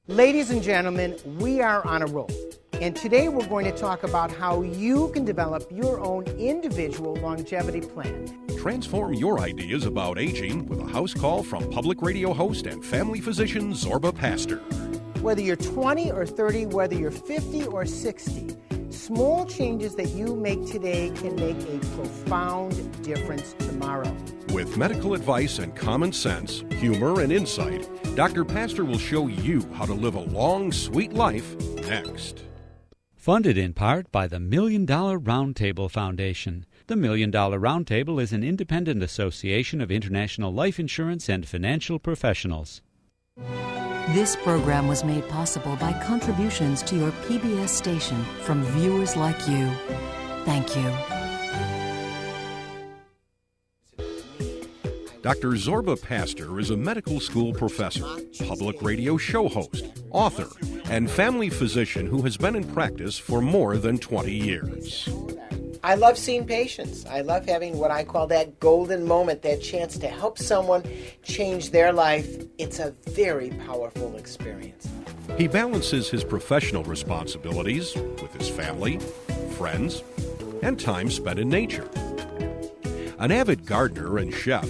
Ladies and gentlemen, we are on a roll. And today we're going to talk about how you can develop your own individual longevity plan. Transform your ideas about aging with a house call from public radio host and family physician Zorba Pastor. Whether you're 20 or 30, whether you're 50 or 60, small changes that you make today can make a profound difference tomorrow. With medical advice and common sense, humor and insight, Dr. Pastor will show you how to live a long, sweet life next. Funded in part by the $1 Million Roundtable Foundation. The $1 Million Roundtable is an independent association of international life insurance and financial professionals. This program was made possible by contributions to your PBS station from viewers like you. Thank you. Dr. Zorba Pastor is a medical school professor, public radio show host, author, and family physician who has been in practice for more than 20 years. I love seeing patients. I love having what I call that golden moment, that chance to help someone change their life. It's a very powerful experience. He balances his professional responsibilities with his family, friends, and time spent in nature. An avid gardener and chef,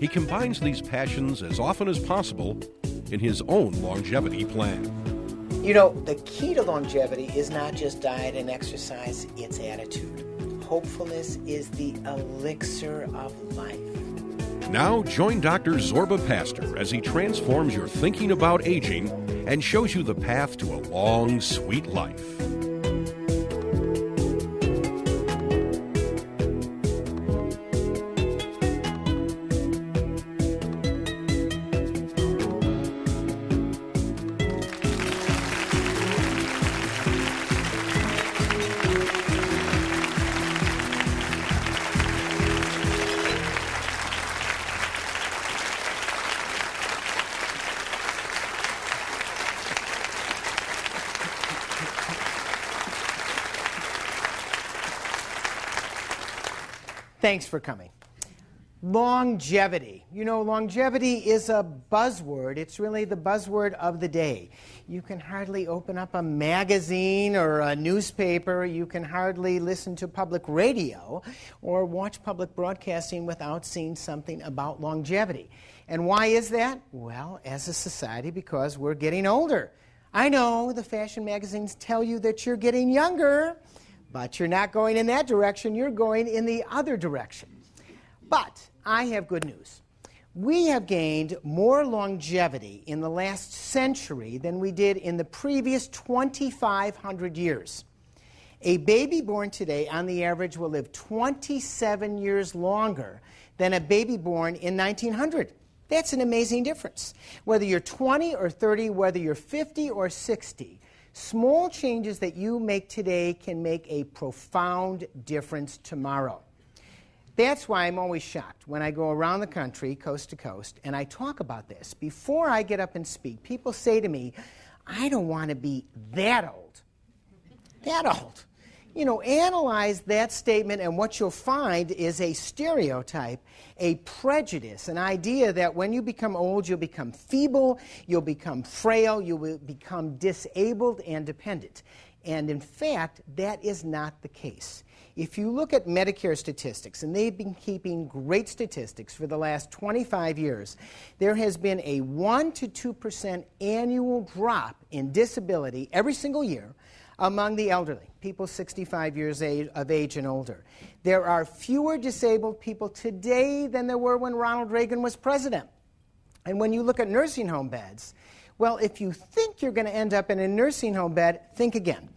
he combines these passions as often as possible in his own longevity plan. You know, the key to longevity is not just diet and exercise, it's attitude. Hopefulness is the elixir of life. Now join Dr. Zorba Pastor as he transforms your thinking about aging and shows you the path to a long, sweet life. Thanks for coming. Longevity. You know, longevity is a buzzword. It's really the buzzword of the day. You can hardly open up a magazine or a newspaper. You can hardly listen to public radio or watch public broadcasting without seeing something about longevity. And why is that? Well, as a society, because we're getting older. I know the fashion magazines tell you that you're getting younger, but you're not going in that direction. You're going in the other direction. But I have good news. We have gained more longevity in the last century than we did in the previous 2,500 years. A baby born today, on the average, will live 27 years longer than a baby born in 1900. That's an amazing difference. Whether you're 20 or 30, whether you're 50 or 60, small changes that you make today can make a profound difference tomorrow. That's why I'm always shocked when I go around the country, coast to coast, and I talk about this. Before I get up and speak, people say to me, I don't want to be that old. That old. You know, analyze that statement, and what you'll find is a stereotype, a prejudice, an idea that when you become old, you'll become feeble, you'll become frail, you will become disabled and dependent. And in fact, that is not the case. If you look at Medicare statistics, and they've been keeping great statistics for the last 25 years, there has been a 1 to 2% annual drop in disability every single year among the elderly, people 65 years of age and older. There are fewer disabled people today than there were when Ronald Reagan was president. And when you look at nursing home beds, well, if you think you're going to end up in a nursing home bed, think again.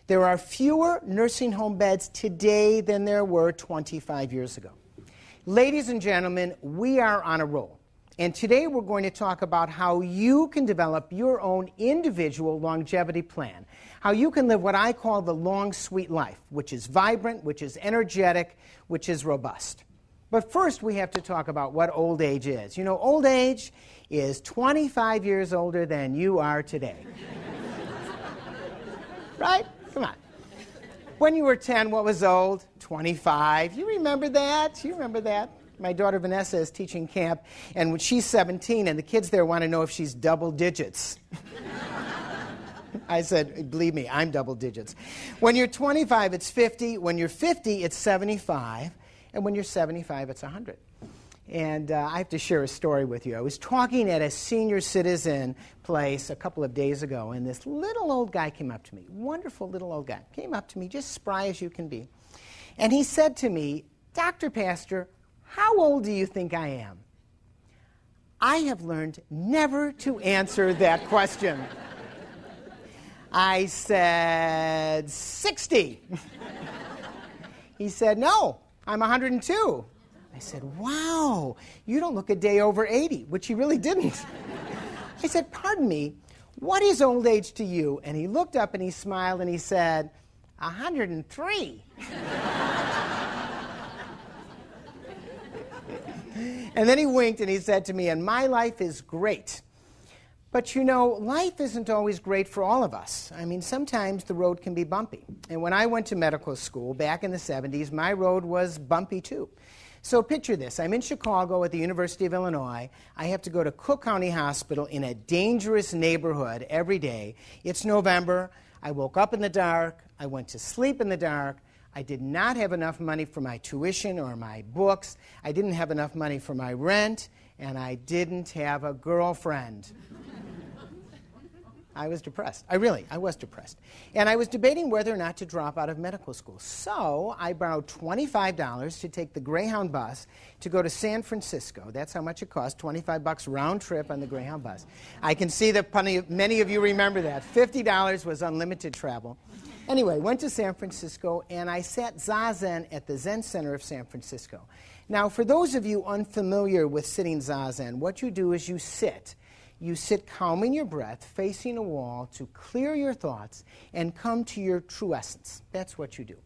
There are fewer nursing home beds today than there were 25 years ago. Ladies and gentlemen, we are on a roll. And today we're going to talk about how you can develop your own individual longevity plan, how you can live what I call the long, sweet life, which is vibrant, which is energetic, which is robust. But first we have to talk about what old age is. You know, old age is 25 years older than you are today. Right? Come on. When you were 10, what was old? 25. You remember that? You remember that? My daughter Vanessa is teaching camp, and when she's 17, and the kids there want to know if she's double digits. I said, believe me, I'm double digits. When you're 25, it's 50. When you're 50, it's 75. And when you're 75, it's 100. And I have to share a story with you. I was talking at a senior citizen place a couple of days ago, and this little old guy came up to me, wonderful little old guy, came up to me, just spry as you can be. And he said to me, Dr. Pastor, how old do you think I am? I have learned never to answer that question. I said, 60. He said, no, I'm 102. I said, wow, you don't look a day over 80, which he really didn't. I said, pardon me, what is old age to you? And he looked up and he smiled and he said, 103. And then he winked and he said to me, and my life is great. But you know, life isn't always great for all of us. I mean, sometimes the road can be bumpy. And when I went to medical school back in the 70s, my road was bumpy too. So picture this. I'm in Chicago at the University of Illinois. I have to go to Cook County Hospital in a dangerous neighborhood every day. It's November. I woke up in the dark. I went to sleep in the dark. I did not have enough money for my tuition or my books. I didn't have enough money for my rent. And I didn't have a girlfriend. I was depressed. I was depressed. And I was debating whether or not to drop out of medical school. So I borrowed $25 to take the Greyhound bus to go to San Francisco. That's how much it cost, $25 round trip on the Greyhound bus. I can see that many of you remember that. $50 was unlimited travel. Anyway, went to San Francisco, and I sat Zazen at the Zen Center of San Francisco. Now, for those of you unfamiliar with sitting Zazen, what you do is you sit. You sit calming your breath, facing a wall to clear your thoughts and come to your true essence. That's what you do.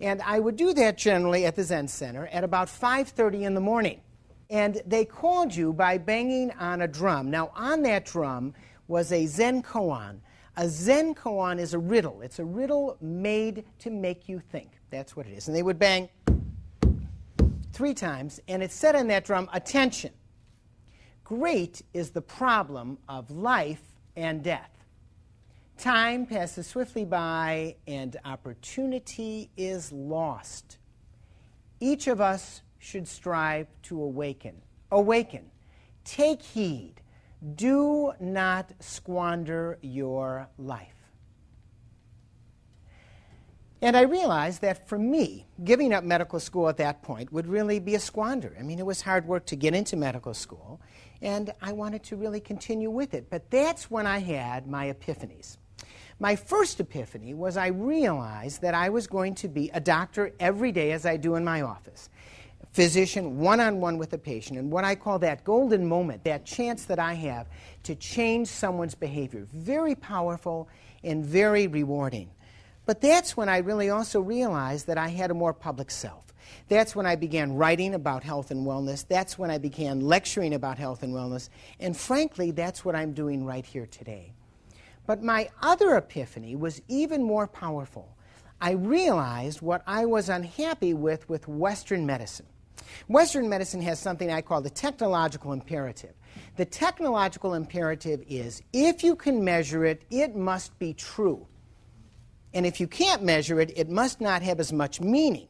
And I would do that generally at the Zen Center at about 5:30 in the morning. And they called you by banging on a drum. Now, on that drum was a Zen koan. A Zen koan is a riddle. It's a riddle made to make you think. That's what it is. And they would bang 3 times, and it said on that drum, attention. Great is the problem of life and death. Time passes swiftly by, and opportunity is lost. Each of us should strive to awaken. Awaken. Take heed. Do not squander your life. And I realized that for me, giving up medical school at that point would really be a squander. I mean, it was hard work to get into medical school, and I wanted to really continue with it. But that's when I had my epiphanies. My first epiphany was I realized that I was going to be a doctor every day as I do in my office. Physician, one-on-one with a patient, and what I call that golden moment, that chance that I have to change someone's behavior. Very powerful and very rewarding. But that's when I really also realized that I had a more public self. That's when I began writing about health and wellness. That's when I began lecturing about health and wellness. And frankly, that's what I'm doing right here today. But my other epiphany was even more powerful. I realized what I was unhappy with Western medicine. Western medicine has something I call the technological imperative. The technological imperative is if you can measure it, it must be true. And if you can't measure it, it must not have as much meaning.